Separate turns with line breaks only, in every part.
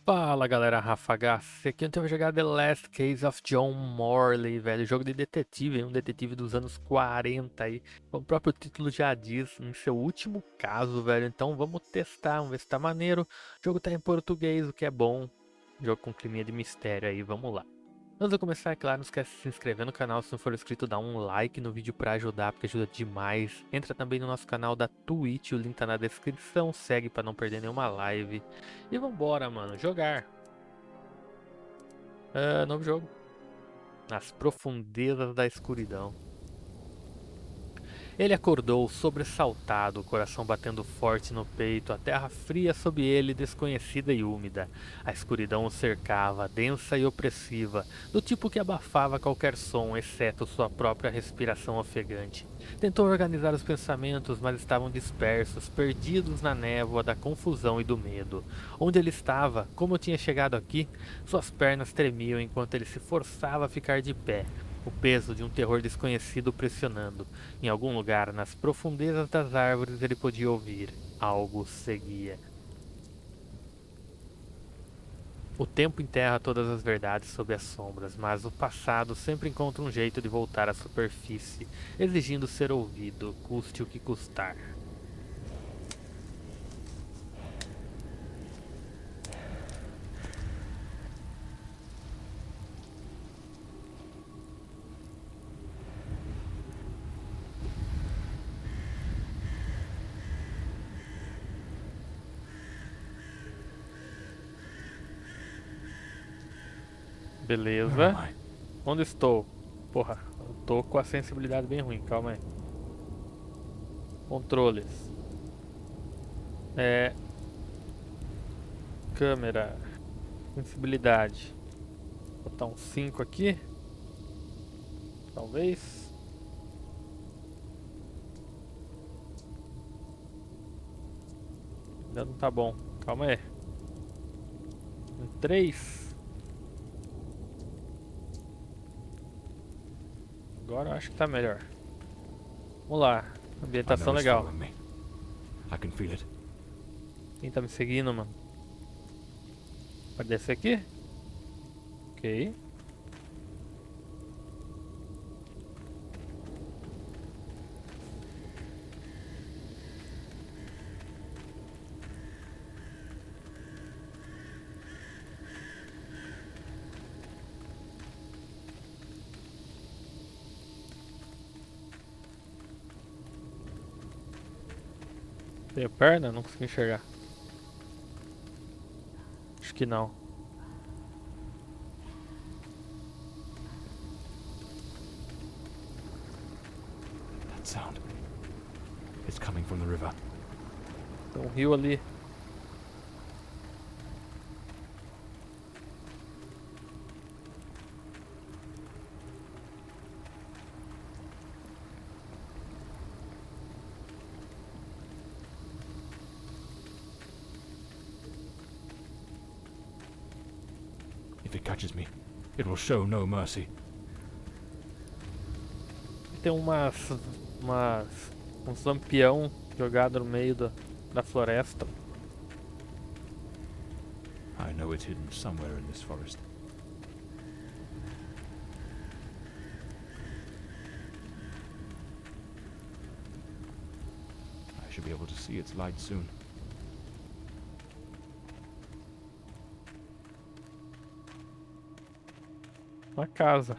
Fala galera, Rafa HC aqui. Ontem eu vou jogar The Last Case of John Morley, velho. Jogo de detetive, um detetive dos anos 40 aí. Como o próprio título já diz, em seu último caso, velho. Então vamos testar, vamos ver se tá maneiro. O jogo tá em português, o que é bom. Jogo com clima de mistério aí, vamos lá. Antes de eu começar, é claro, não esquece de se inscrever no canal, se não for inscrito, dá um like no vídeo pra ajudar, porque ajuda demais. Entra também no nosso canal da Twitch, o link tá na descrição, segue pra não perder nenhuma live. E vambora, mano, jogar. Novo jogo. Nas profundezas da escuridão. Ele acordou sobressaltado, o coração batendo forte no peito, a terra fria sob ele, desconhecida e úmida. A escuridão o cercava, densa e opressiva, do tipo que abafava qualquer som, exceto sua própria respiração ofegante. Tentou organizar os pensamentos, mas estavam dispersos, perdidos na névoa da confusão e do medo. Onde ele estava? Como tinha chegado aqui? Suas pernas tremiam enquanto ele se forçava a ficar de pé. O peso de um terror desconhecido pressionando. Em algum lugar, nas profundezas das árvores, ele podia ouvir. Algo seguia. O tempo enterra todas as verdades sob as sombras, mas o passado sempre encontra um jeito de voltar à superfície, exigindo ser ouvido, custe o que custar.
Where am
Beleza.
I?
Onde estou? Porra, eu tô com a sensibilidade bem ruim, calma aí. Controles. É. Câmera. Sensibilidade. Vou botar um 5 aqui. Talvez. Ainda não tá bom. Calma aí. Um 3. Agora eu acho que tá melhor. Vamos lá.
I
Ambientação
know it's
legal.
following me. I can feel it.
Quem tá me seguindo, mano? Pode descer aqui? Ok. Tem a perna? Não consigo enxergar. Acho que não.
That sound. It's coming from the river.
Tem um rio ali.
If it catches me, it will show no mercy.
Tem uns lampião jogado no meio da floresta.
I know it's hidden somewhere in this forest. I should be able to see its light soon.
Uma casa.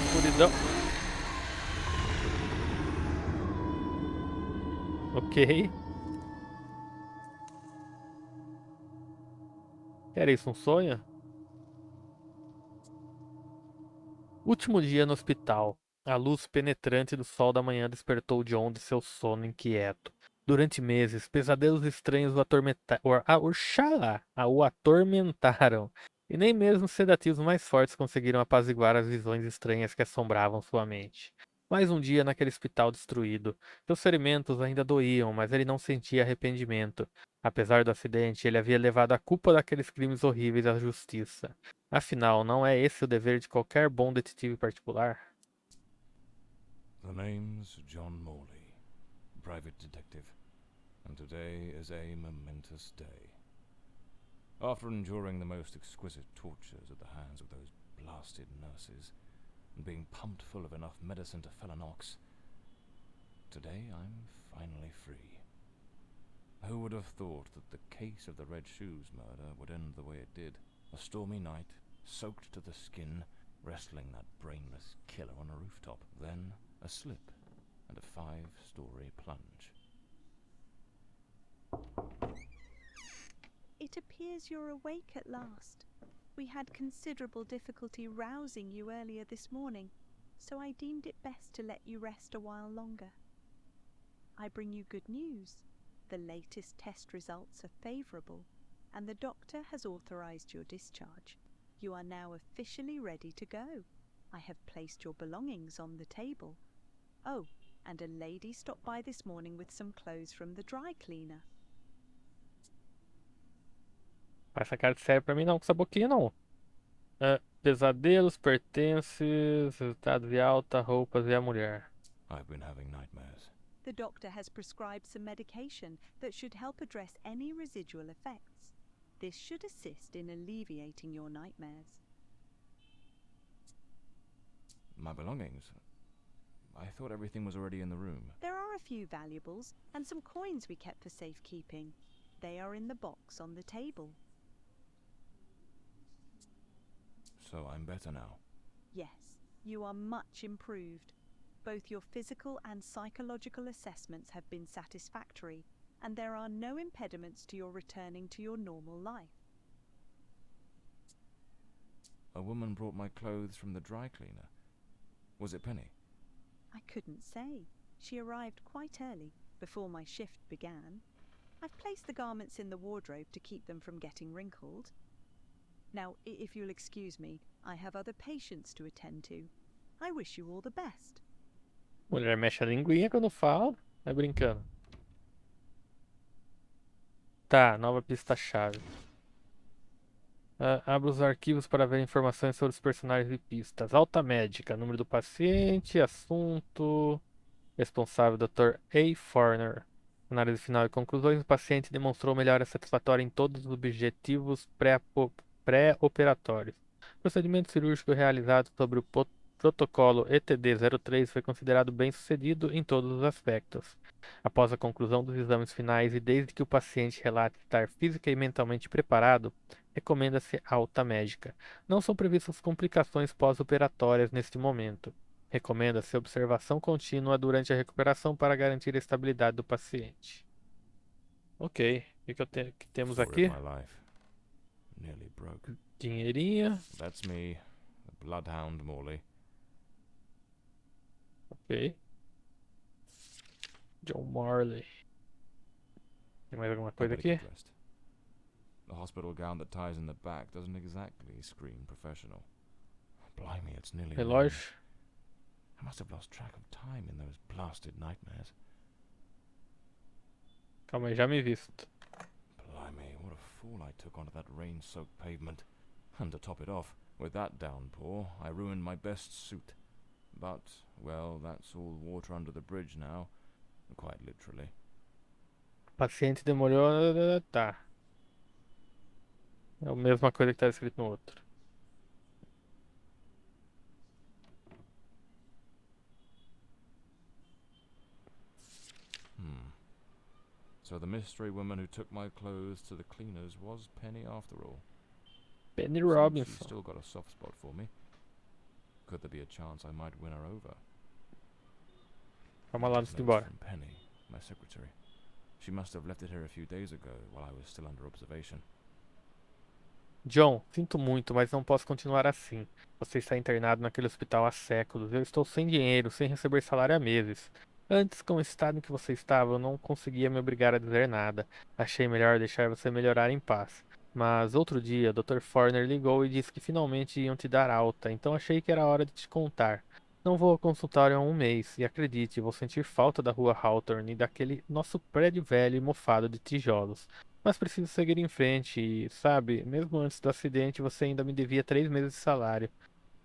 Escuridão. Ok. Era isso, um sonho? Último dia no hospital. A luz penetrante do sol da manhã despertou John de seu sono inquieto. Durante meses, pesadelos estranhos o atormentaram, e nem mesmo os sedativos mais fortes conseguiram apaziguar as visões estranhas que assombravam sua mente. Mais um dia naquele hospital destruído. Seus ferimentos ainda doíam, mas ele não sentia arrependimento. Apesar do acidente, ele havia levado a culpa daqueles crimes horríveis à justiça. Afinal, não é esse o dever de qualquer bom detetive particular?
The name's John Morley, private detective, and today is a momentous day. After enduring the most exquisite tortures at the hands of those blasted nurses, and being pumped full of enough medicine to fell an ox, today I'm finally free. Who would have thought that the case of the Red Shoes murder would end the way it did? A stormy night, soaked to the skin, wrestling that brainless killer on a rooftop. Then a slip and a 5-story plunge.
It appears you're awake at last. We had considerable difficulty rousing you earlier this morning, so I deemed it best to let you rest a while longer. I bring you good news. The latest test results are favourable, and the doctor has authorised your discharge. You are now officially ready to go. I have placed your belongings on the table. Oh, and a lady stopped by this morning with some clothes from the dry cleaner.
Faz essa cara de sério pra mim não, com essa boquinha não. Pesadelos, pertences, resultados de alta, roupas e a mulher.
I've been having nightmares.
The doctor has prescribed some medication that should help address any residual effects. This should assist in alleviating your nightmares.
My belongings? I thought everything was already in the room.
There are a few valuables and some coins we kept for safekeeping. They are in the box on the table.
So I'm better now.
Yes, you are much improved. Both your physical and psychological assessments have been satisfactory, and there are no impediments to your returning to your normal life.
A woman brought my clothes from the dry cleaner. Was it Penny?
I couldn't say. She arrived quite early, before my shift began. I've placed the garments in the wardrobe to keep them from getting wrinkled. Now, if you'll excuse me, I have other patients to attend to. I wish you all the best.
Mulher mexe a linguinha quando fala. Vai brincando. Tá, nova pista-chave. Abra os arquivos para ver informações sobre os personagens e pistas. Alta médica, número do paciente, assunto, responsável, Dr. A. Forner. Análise final e conclusões. O paciente demonstrou melhora satisfatória em todos os objetivos pré-operatórios. O procedimento cirúrgico realizado sobre o protocolo ETD-03 foi considerado bem-sucedido em todos os aspectos. Após a conclusão dos exames finais e desde que o paciente relate estar física e mentalmente preparado, recomenda-se alta médica. Não são previstas complicações pós-operatórias neste momento. Recomenda-se observação contínua durante a recuperação para garantir a estabilidade do paciente. Ok, o que temos aqui?
Nearly broke.
Dinheirinho.
That's me, the bloodhound Morley.
Ok. John Morley. Tem mais alguma coisa aqui?
The hospital gown that ties in the back doesn't exactly scream professional. Blimey, it's nearly
Relógio.
I must have lost track of time in those blasted nightmares.
Calma aí, já me visto.
Blimey, what a fool I took onto that rain-soaked pavement. And to top it off, with that downpour, I ruined my best suit. But, well, that's all water under the bridge now. Quite literally.
O paciente demorou... Tá. É a mesma coisa que está escrito no outro.
So the mystery woman who took my clothes to the cleaners was Penny after all.
Penny
Seems
Robinson.
she's still got a soft spot for me. Could there be a chance I might win her over?
Calma lá antes de ir embora.
From Penny, my secretary. She must have left it here a few days ago while I was still under observation.
John, sinto muito, mas não posso continuar assim. Você está internado naquele hospital há séculos. Eu estou sem dinheiro, sem receber salário há meses. Antes, com o estado em que você estava, eu não conseguia me obrigar a dizer nada. Achei melhor deixar você melhorar em paz. Mas outro dia, Dr. Forner ligou e disse que finalmente iam te dar alta, então achei que era hora de te contar. Não vou ao consultório há um mês, e acredite, vou sentir falta da rua Hawthorne e daquele nosso prédio velho e mofado de tijolos. Mas preciso seguir em frente e, sabe, mesmo antes do acidente você ainda me devia 3 meses de salário.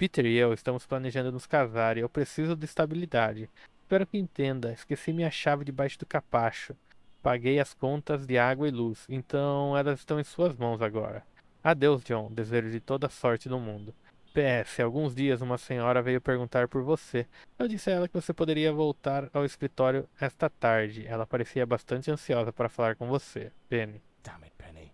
Peter e eu estamos planejando nos casar e eu preciso de estabilidade. Espero que entenda. Esqueci minha chave debaixo do capacho. Paguei as contas de água e luz, então elas estão em suas mãos agora. Adeus, John. Desejo de toda a sorte do mundo. PS, há alguns dias uma senhora veio perguntar por você. Eu disse a ela que você poderia voltar ao escritório esta tarde. Ela parecia bastante ansiosa para falar com você. Penny.
Damn it, Penny.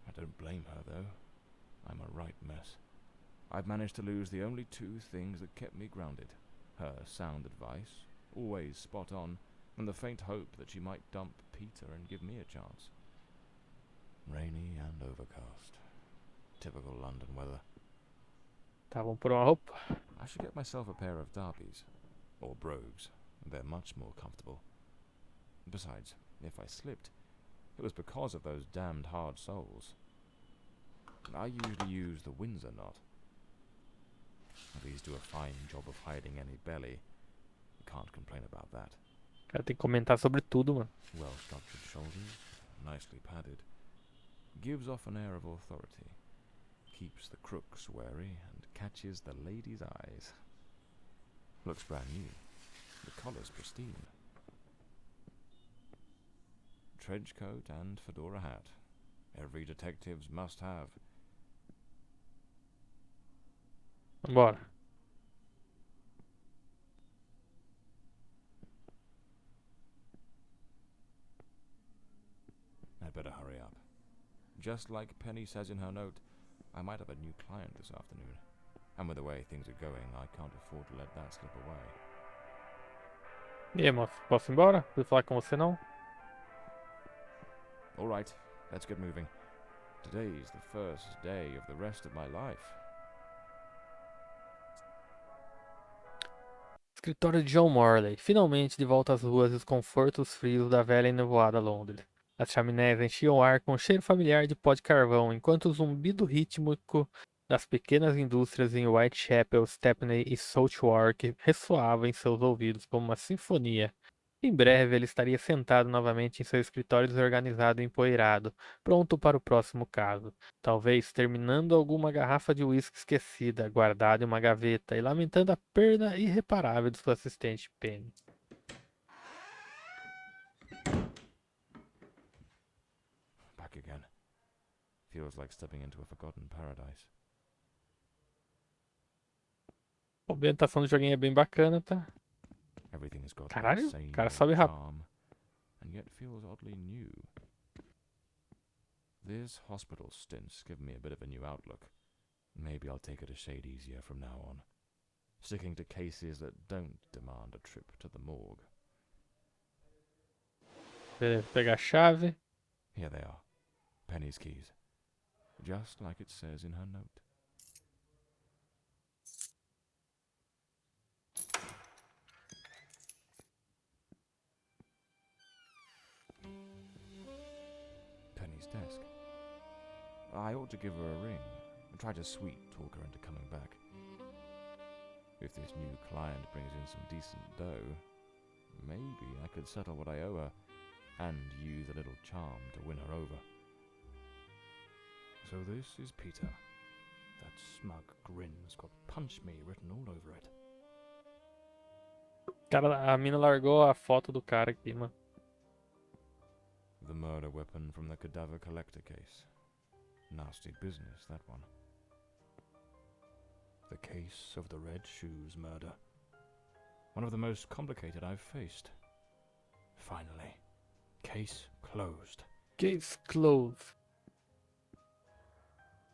I don't blame her, though. I'm a right mess. I've managed to lose the only two things that kept me grounded. Her sound advice, always spot on, and the faint hope that she might dump Peter and give me a chance. Rainy and overcast. Typical London weather.
Tá, vamos por uma roupa.
I should get myself a pair of derbies. Or brogues. They're much more comfortable. Besides, if I slipped, it was because of those damned hard soles. I usually use the Windsor knot. These do a fine job of hiding any belly. Can't complain about that.
O cara tem que comentar sobre tudo, mano.
Well-structured shoulders, nicely padded. Gives off an air of authority. Keeps the crooks wary and catches the ladies' eyes. Looks brand new. The collar's pristine. Trench coat and fedora hat. Every detective's must have.
Vambora.
I'd better hurry up. Just like Penny says in her note, I might have a new client this afternoon. And with the way things are going, I can't afford to let that slip away.
E aí, moço? Posso ir embora? Preciso falar com você, não?
All right, let's get moving. Today's the first day of the rest of my life.
Escritório de John Morley. Finalmente de volta às ruas e os confortos frios da velha e nevoada Londres. As chaminés enchiam o ar com um cheiro familiar de pó de carvão, enquanto o zumbido rítmico das pequenas indústrias em Whitechapel, Stepney e Southwark ressoava em seus ouvidos como uma sinfonia. Em breve ele estaria sentado novamente em seu escritório desorganizado e empoeirado, pronto para o próximo caso. Talvez terminando alguma garrafa de uísque esquecida, guardada em uma gaveta, e lamentando a perda irreparável de sua assistente Penny.
Back again. Feels like stepping into a forgotten paradise.
A ambientação do joguinho é bem bacana, tá?
Everything's got that
Caralho,
same
o cara
old
sobe rápido.
charm, and yet feels oddly new. This hospital stint's given me a bit of a new outlook. Maybe I'll take it a shade easier from now on, sticking to cases that don't demand a trip to the morgue.
Beleza, pegar a chave.
Here they are, Penny's keys, just like it says in her note. Penny's desk. I ought to give her a ring and try to sweet talk her into coming back. If this new client brings in some decent dough, maybe I could settle what I owe her and use a little charm to win her over. So this is Peter. That smug grin's got "punch me" written all over it.
Cara, a mina largou a foto do cara aqui, mano.
The murder weapon from the cadaver collector case. Nasty business, that one. The case of the Red Shoes murder. One of the most complicated I've faced. Finally. Case closed.
Case closed.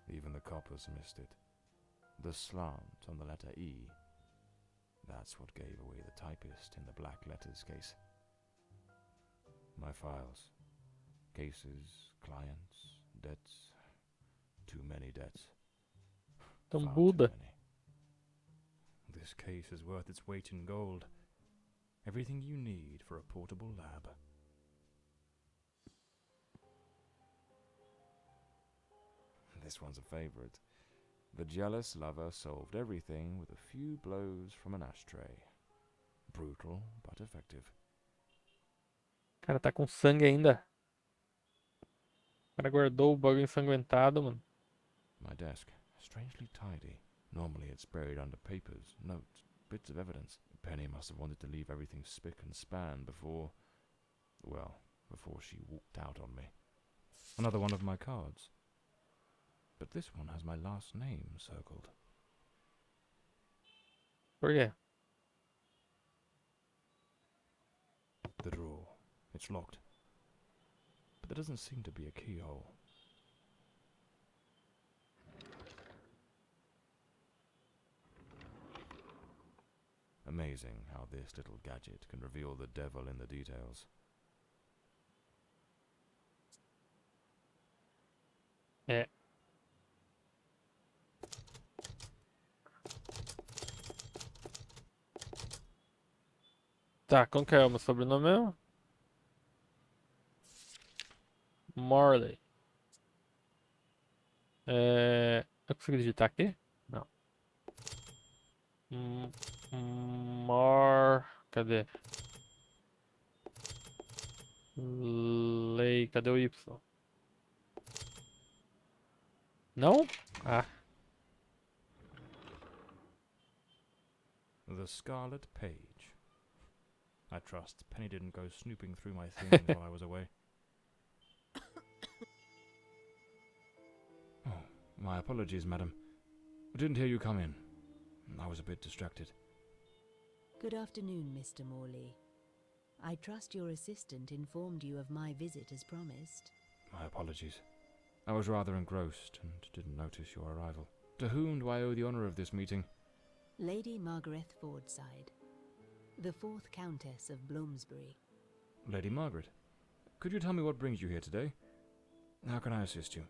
Even the coppers missed it. The slant on the letter E. That's what gave away the typist in the black letters case. My files. Cases, clients, debts. Too many debts.
Então
Far
Buda.
too many. This case is worth its weight in gold. Everything you need for a portable lab. This one's a favorite. The jealous lover solved everything with a few blows from an ashtray. Brutal, but effective.
O cara tá com sangue ainda. O cara guardou o bagulho ensanguentado, mano.
My desk, strangely tidy. Normally it's buried under papers, notes, bits of evidence. Penny must have wanted to leave everything spick and span before she walked out on me. Another one of my cards. But this one has my last name circled.
Por quê?
The drawer. It's locked. But there doesn't seem to be a keyhole. Amazing how this little gadget can reveal the devil in the details.
É. Tá, como que é o meu sobrenome mesmo? Morley. Eu consigo digitar aqui? Não. Cadê? Cadê o Y? Não? Ah.
The Scarlet Page. I trust Penny didn't go snooping through my things while I was away. Oh, my apologies, madam. I didn't hear you come in. I was a bit distracted.
Good afternoon, Mr. Morley. I trust your assistant informed you of my visit as promised.
My apologies. I was rather engrossed and didn't notice your arrival. To whom do I owe the honour of this meeting?
Lady Margaret Fordside, the 4th Countess of Bloomsbury.
Lady Margaret, could you tell me what brings you here today? How can I assist you?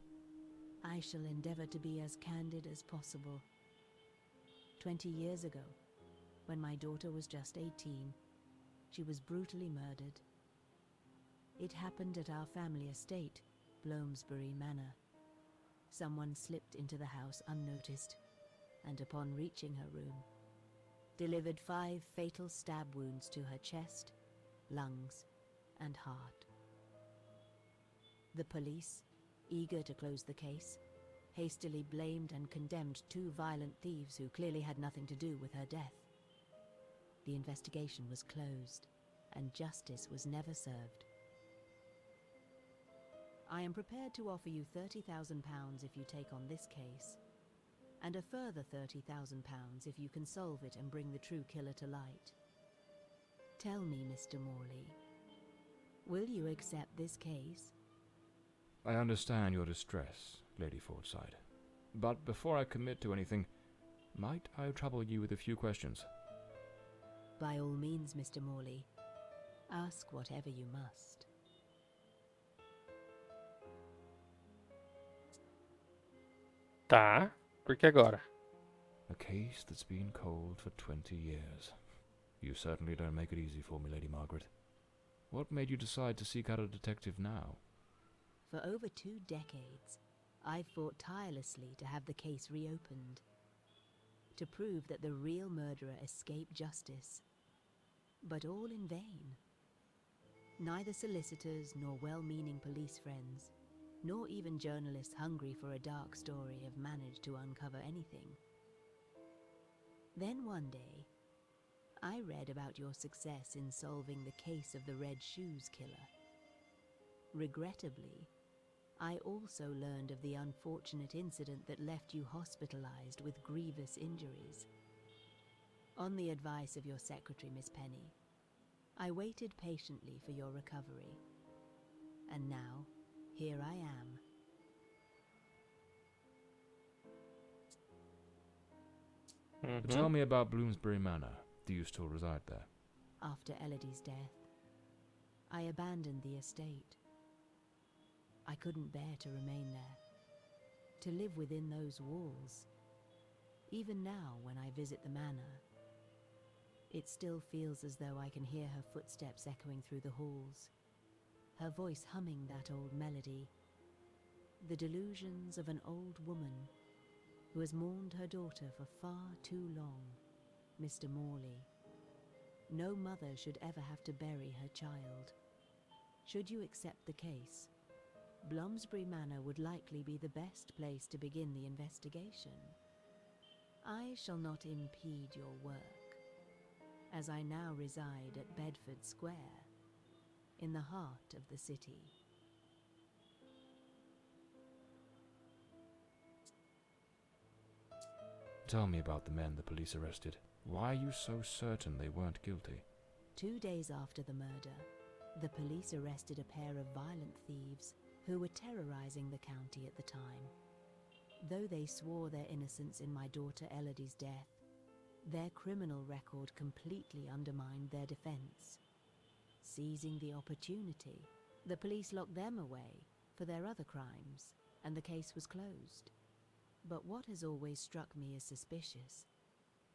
I shall endeavour to be as candid as possible. 20 years ago, when my daughter was just 18, she was brutally murdered. It happened at our family estate, Bloomsbury Manor. Someone slipped into the house unnoticed, and upon reaching her room, delivered 5 fatal stab wounds to her chest, lungs, and heart. The police, eager to close the case, hastily blamed and condemned 2 violent thieves who clearly had nothing to do with her death. The investigation was closed, and justice was never served. I am prepared to offer you £30,000 if you take on this case, and a further £30,000 if you can solve it and bring the true killer to light. Tell me, Mr. Morley, will you accept this case?
I understand your distress, Lady Fordside. But before I commit to anything, might I trouble you with a few questions?
By all means, Mr. Morley. Ask whatever you must.
Tá. Por que agora?
A case that's been cold for 20 years. You certainly don't make it easy for me, Lady Margaret. What made you decide to seek out a detective now?
For over 2 decades, I've fought tirelessly to have the case reopened, to prove that the real murderer escaped justice, but all in vain. Neither solicitors nor well-meaning police friends, nor even journalists hungry for a dark story, have managed to uncover anything. Then one day, I read about your success in solving the case of the Red Shoes killer. Regrettably, I also learned of the unfortunate incident that left you hospitalized with grievous injuries. On the advice of your secretary, Miss Penny, I waited patiently for your recovery. And now, here I am.
Tell me about Bloomsbury Manor. Do you still reside there?
After Elodie's death, I abandoned the estate. I couldn't bear to remain there, to live within those walls. Even now, when I visit the manor, it still feels as though I can hear her footsteps echoing through the halls, her voice humming that old melody, the delusions of an old woman who has mourned her daughter for far too long, Mr. Morley. No mother should ever have to bury her child. Should you accept the case, Bloomsbury Manor would likely be the best place to begin the investigation. I shall not impede your work, as I now reside at Bedford Square, in the heart of the city.
Tell me about the men the police arrested. Why are you so certain they weren't guilty?
2 days after the murder, the police arrested a pair of violent thieves who were terrorizing the county at the time. Though they swore their innocence in my daughter Elodie's death, their criminal record completely undermined their defense. Seizing the opportunity, the police locked them away for their other crimes, and the case was closed. But what has always struck me as suspicious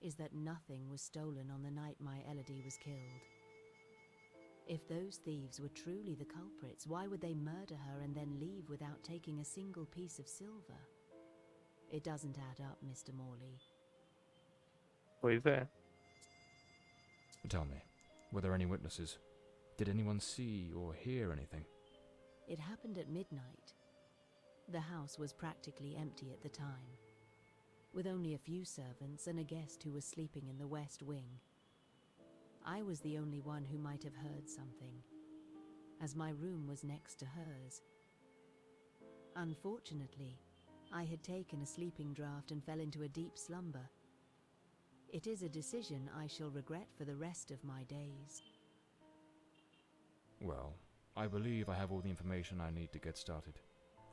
is that nothing was stolen on the night my Elodie was killed. If those thieves were truly the culprits, why would they murder her and then leave without taking a single piece of silver? It doesn't add up, Mr. Morley.
Pois é.
Tell me, were there any witnesses? Did anyone see or hear anything?
It happened at midnight. The house was practically empty at the time, with only a few servants and a guest who was sleeping in the west wing. I was the only one who might have heard something, as my room was next to hers. Unfortunately, I had taken a sleeping draught and fell into a deep slumber. It is a decision I shall regret for the rest of my days.
Well, I believe I have all the information I need to get started.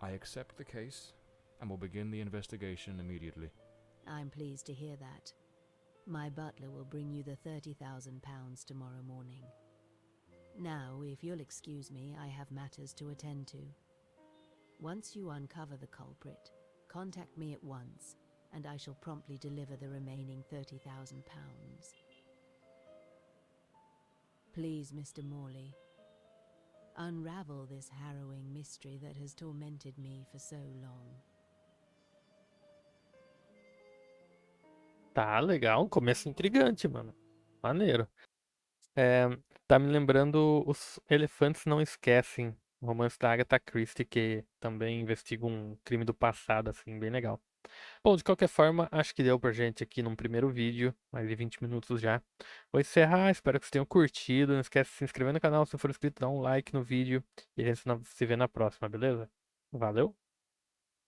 I accept the case and will begin the investigation immediately.
I'm pleased to hear that. My butler will bring you the £30,000 tomorrow morning. Now, if you'll excuse me, I have matters to attend to. Once you uncover the culprit, contact me at once, and I shall promptly deliver the remaining £30,000. Please, Mr. Morley, unravel this harrowing mystery that has tormented me for so long.
Tá legal, começo intrigante, mano. Maneiro. Tá me lembrando Os Elefantes Não Esquecem, um romance da Agatha Christie que também investiga um crime do passado, assim, bem legal. Bom, de qualquer forma, acho que deu pra gente aqui num primeiro vídeo, mais de 20 minutos já. Vou encerrar, espero que vocês tenham curtido. Não esquece de se inscrever no canal se não for inscrito, dá um like no vídeo e a gente se vê na próxima, beleza? Valeu!